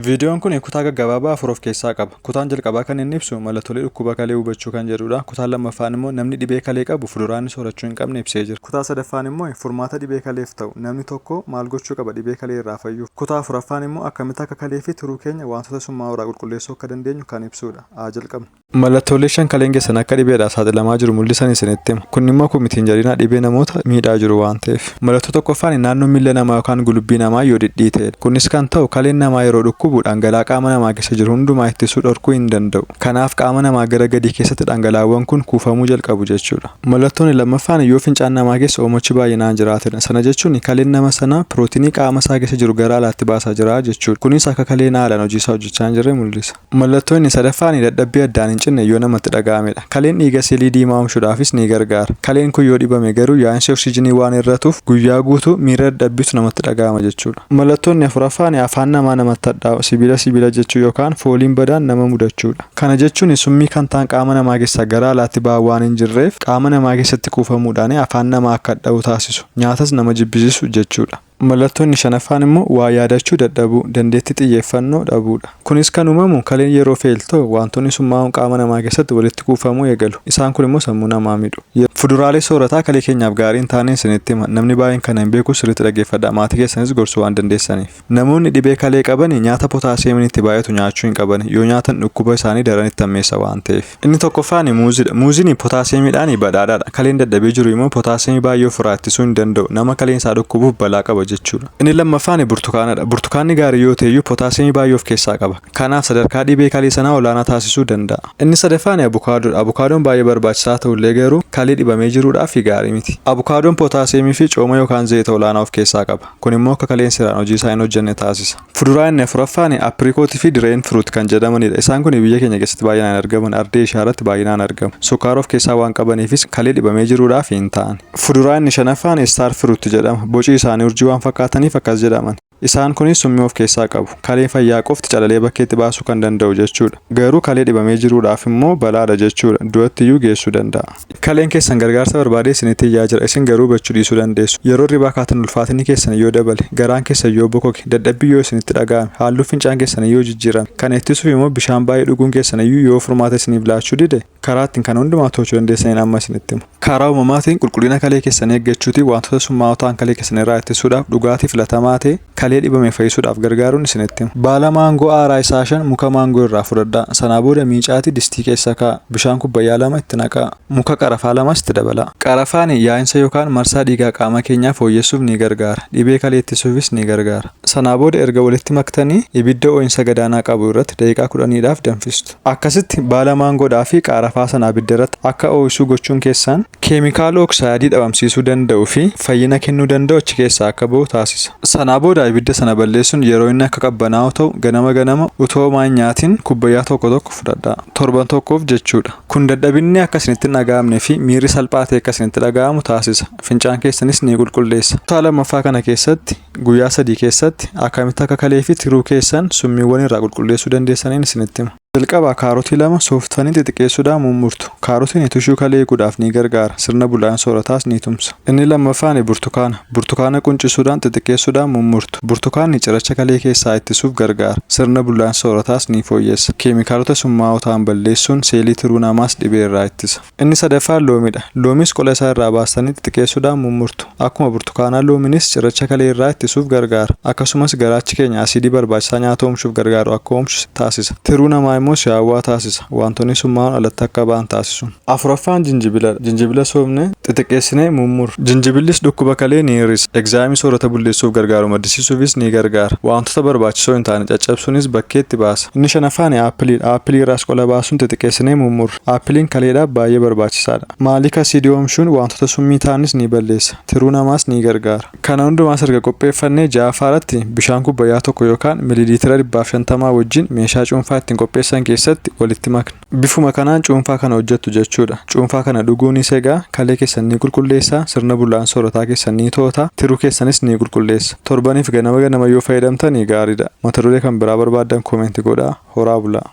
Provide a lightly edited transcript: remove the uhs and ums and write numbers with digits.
Viidiyoon kun kutaa gaggabaabaa afur of keessaa qaba. Kutaan jalqabaa kan inni ibsu mallattoolee dhukkuba kalee hubachuu kan jedhudha. Kutaan lammaffaan immoo namni dhibee kalee qabu fuduraan soorachuu hin qabne ibsee jira. Kutaa sadaffaan immoo furmaata dhibee kaleef ta'u namni tokko maal gochuu qaba dhibee kalee irraa fayyuuf. Kutaa afuraffaan immoo akkamitti akka kalee fi turuu keenya wantoota summaa'uu irraa qulqulleessuu akka dandeenyu kan ibsudha. Jalqabna. Mallattoolee shan kaleen keessan akka dhibeedhaaf saaxilamaa jiru mul'isan isinitti hima. Kun immoo kumitiin jalina dhibee namoota miidhaa jiru waan ta'eef. Mallattoo tokkoffaan naannoo miila namaa yookaan gulubbii namaa yoo dhidhiitedha. Kunis kan ta'u kaleen namaa yeroo dhukkubu dhangala'aa qaama namaa keessa jiru hundumaa ittisuu dhorkuu hin danda'u. Kanaaf qaama namaa gara gadii keessatti dhangalaawwan kun kuufamuu jalqabu jechuudha. Mallattoon lammaffaan yoo fincaan namaa keessa oomochi baay'inaan jiraatedha. Sana jechuun kaleen nama sanaa pirootinii qaama isaa keessa jiru gara alaatti baasaa jira jechuudha. Kunis akka kaleen haalaan hojii isaa hojjechaa hin jirre mul'isa. Mallattoon sadaffaan dadhabbii addaan hin cinne yoo namatti dhaga'amedha. Kaleen dhiiga seelii diimaa oomishuudhaafis ni gargaara. Kaleen kun yoo dhibame garuu yaa'insi oksijiinii waan hir'atuuf guyyaa guutuu miira dadhabbiitu namatti dhaga'ama jechuudha. Mallattoon afuraffaan afaan namaa namatti hadhaa'u sibiila jechuu yookaan fooliin badaan nama mudachuudha. Kana jechuun summii kan ta'an qaama namaa keessaa gara alaatti ba'aa waan hin jirreef qaama namaa keessatti kuufamuudhaan afaan namaa akka hadhaa'u taasisu. Nyaatas nama jibbisiisu jechuudha. Mallattoonni shanaffaan immoo waa yaadachuu dadhabuu, dandeettii xiyyeeffannoo dhabuudha. Kunis kan uumamu kaleen yeroo feeltoo wantoonni summaa'uun qaama namaa keessatti walitti kuufamuu eegalu. Isaan kun immoo sammuu namaa miidhu. Fuduraalee soorataa kalee keenyaaf gaarii hin taane isinitti hima. Namni baay'een kana hin beeku sirriitti dhaggeeffadha. Maatii keessanis gorsuu waan dandeessaniif. Namoonni dhibee kalee qaban nyaata potaaseemiin itti baay'atu nyaachuu hin qaban. Yoo nyaatan dhukkuba isaanii daran itti hammeessa waan ta'eef. Inni tokkoffaan muuzidha. Muuziin potaaseemiidhaan badhaadhaadha. Kaleen dadhabee jiru immoo potaaseemii baay'ee ofirraa ittisuu hin danda'u. Nama kaleen isaa dhukkubuuf balaa qaba jechuudha. Inni lammaffaan burtukaanadha. Burtukaanni gaarii yoo ta'eyyuu potaaseemii baay'ee of keessaa qaba. Kanaaf sadarkaa dhibee kalee sanaa olaanaa taasisuu danda'a. Inni sadaffaan abukaadoodha. Abukaadoon baay'ee barbaachisaa ta'ullee garuu kalee dhibamee jiruudhaaf gaarii miti. Abukaadoon potaaseemii fi cooma yookaan zayita olaanaa of keessaa qaba. Kun immoo akka kaleen siraan hojii isaa hin hojjenne taasisa. Fuduraa inni afuraffaan aprikootii fi direen firuut kan jedhamanidha. Isaan kun biyya keenya keessatti baay'inaan argaman. Ardee ishaarratti baay'inaan argamu. Sukkaara of keessaa waan qabaniifis kalee dhibamee jiruudhaaf hin ta'an. Fuduraa inni shanaffaan istaar firuut jedhama. Boci isaanii urjii waan fakkaataniif akkas jedhaman. Isaan kunis summii of keessaa qabu. Kalee fayyaa qofti calalee bakkeetti baasuu kan danda'u jechuudha. Garuu kalee dhibamee jiruudhaaf immoo balaadha jechuudha. Du'atti iyyuu geessuu danda'a. Kaleen keessan gargaarsa barbaadee isinitti iyyaa jira. Isin garuu hubachuu dhiisuu dandeessu. Yeroo hirribaa kaatan ulfaatinni keessan yoo dabale, garaan keessan yoo bokoke, dadhabbii yoo isinitti dhaga'ame, halluu fincaan keessan yoo jijjiirame, kana ittisuuf immoo bishaan baay'ee dhuguun keessan iyyuu yoo furmaata isiniif laachuu dide, karaa ittiin kana hundumaa to'achuu dandeessaniin amma isinitti himu. Karaa uumamaatiin qulqullina kalee keessan eeggachuutiin wantoota summaa'oo ta'an kalee keessan irraa ittisuudhaaf dhugaatii filatamaa ta'e kalee dhibame fayyisuudhaaf gargaaruun isinitti hima. Baala maangoo aaraa isaa 5 muka maangoo irraa fudhadhaa. Sanaa booda miicaatii distii keessa kaa'a. Bishaan kubbayyaa 2 itti naqaa. Muka qarafaa 2 itti dabala. Qarafaan yaa'insa yookaan marsaa dhiigaa qaama keenyaa fooyyessuuf ni gargaara. Dhibee kalee ittisuufis ni gargaara. Sanaa booda erga walitti maktanii ibidda ho'iinsa gadaanaa qabu irratti daqiiqaa 10dhaaf danfistu. Akkasitti baala maangoodhaa fi qarafaa sana ibidda irratti akka ho'isuu gochuun keessaan keemikaala oksaayidii dhabamsiisuu danda'uu fi fayyina kennuu danda'u achi keessaa akka ba'u taasisa. Sanaa booda ibidda sana balleessuun yeroo inni akka qabbanaa'u ta'u ganama utoo maan nyaatiin kubbayyaa tokko fudhadhaa. Torban tokkoof jechuudha. Kun dadhabinni akka isinitti hin dhaga'amne fi miirri salphaa ta'e akka isinitti dhaga'amu taasisa. Fincaan keessanis ni qulqulleessa. Kutaa lammaffaa kana keessatti guyyaa 3 keessatti akkamitti akka kalee fi tiruu keessan summiiwwan irraa qulqulleessuu dandeessaniin isinitti hima. Jalqaba kaarotii 2 sooftanii xixiqqeessuudhaan mummurtu. Kaarotiin tushuu kalee eeguudhaaf ni gargaara. Sirna bullaan soorataas ni tumsa. Inni lammaffaan burtukaana. Burtukaana quncisuudhaan xixiqqeessuudhaan mummurtu. Burtukaanni cirracha kalee keessaa ittisuuf gargaara. Sirna bullaan soorataas ni fooyyessa. Keemikaalota summaa'oo ta'an balleessuun seelii tiruu namaas dhibee irraa ittisa. Inni sadaffaan loomidha. Loomis qola isaa irraa baastanii xixiqqeessuudhaan mummurtu. Akkuma burtukaanaa loominis cirracha kalee irraa ittisuuf gargaara. Akkasumas garaachi keenya asiidii barbaachisaa nyaata oomishuuf gargaaru akka oomishu taasisa. Tiruu namaa immoo si'aawwaa taasisa. Wantoonni summaa'oon alatti akka ba'an taasisuun. Afuraffaan jinjibiladha. Jinjibila soofnee xixiqqeessinee mummuru. Jinjibillis dhukkuba kalee ni hir'isa. Egzaamii soorata bulleessuuf gargaaru maddisiisuufis ni gargaara. Wantoota barbaachisoo hin taane caccabsuunis bakkeetti baasa. Inni shanaffaan aappiliidha. Aappilii irraas qola baasuun xixiqqeessinee mummuru. Aappiliin kaleedhaaf baay'ee barbaachisaadha. Maaliik asiidii oomishuun wantoota summii ta'anis ni balleessa. Tiruu namaas ni gargaara. Kana hundumaas erga qopheeffannee ja'affaarratti bishaan kubbayyaa 1 yookaan miliiliitira 150 wajjin meeshaa cuunfaa ittiin qopheessan keessatti walitti makna. Bifuma kanaan cuunfaa kana hojjettu jechuudha. Cuunfaa kana dhuguunis egaa kalee keessan ni qulqulleessa, sirna bullaan soorataa keessan ni to'ata, tiruu keessanis ni qulqulleessa. Torbaniif ganama yoo fayyadamtan gaariidha. Mata duree kan biraa barbaaddan koomentii godhaa. Horaa bulaa.